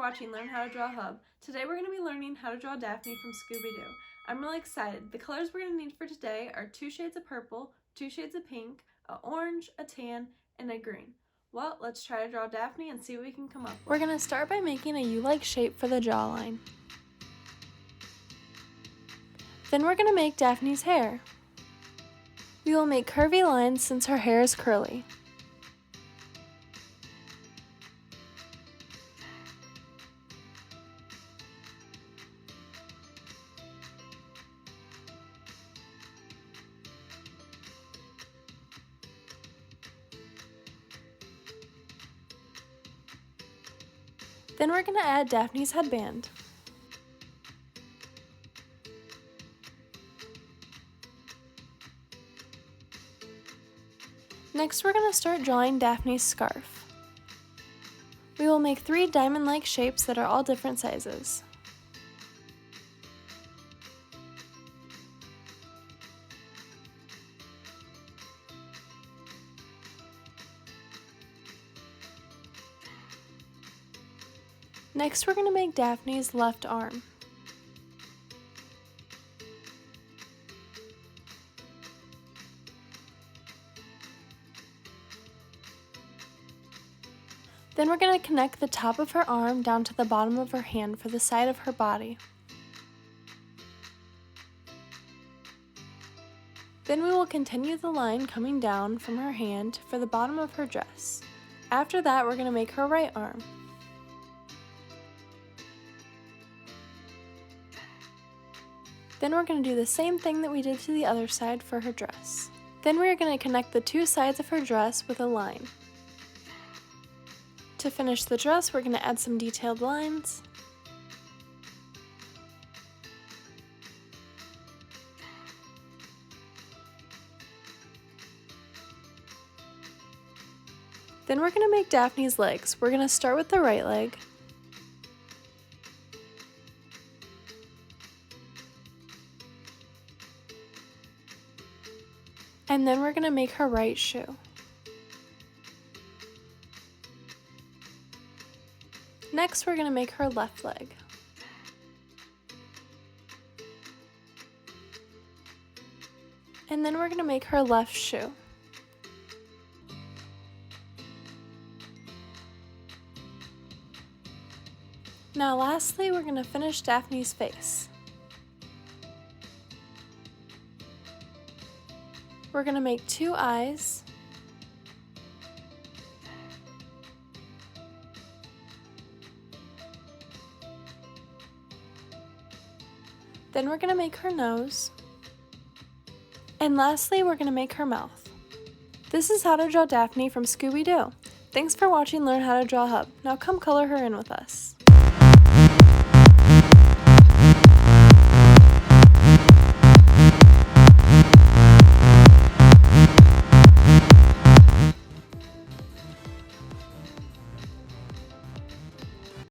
watching Learn How to Draw Hub. Today we're going to be learning how to draw Daphne from Scooby Doo. I'm really excited. The colors we're going to need for today are 2 shades of purple, 2 shades of pink, an orange, a tan, and a green. Well, let's try to draw Daphne and see what we can come up with. We're going to start by making a U-like shape for the jawline. Then we're going to make Daphne's hair. We will make curvy lines since her hair is curly. Then we're going to add Daphne's headband. Next, we're going to start drawing Daphne's scarf. We will make 3 diamond-like shapes that are all different sizes. Next, we're going to make Daphne's left arm. Then we're going to connect the top of her arm down to the bottom of her hand for the side of her body. Then we will continue the line coming down from her hand for the bottom of her dress. After that, we're going to make her right arm. Then we're going to do the same thing that we did to the other side for her dress. Then we are going to connect the 2 sides of her dress with a line. To finish the dress, we're going to add some detailed lines. Then we're going to make Daphne's legs. We're going to start with the right leg. And then we're going to make her right shoe. Next, we're going to make her left leg. And then we're going to make her left shoe. Now lastly, we're going to finish Daphne's face. We're going to make 2 eyes. Then we're going to make her nose. And lastly, we're going to make her mouth. This is how to draw Daphne from Scooby Doo. Thanks for watching Learn How to Draw Hub. Now come color her in with us.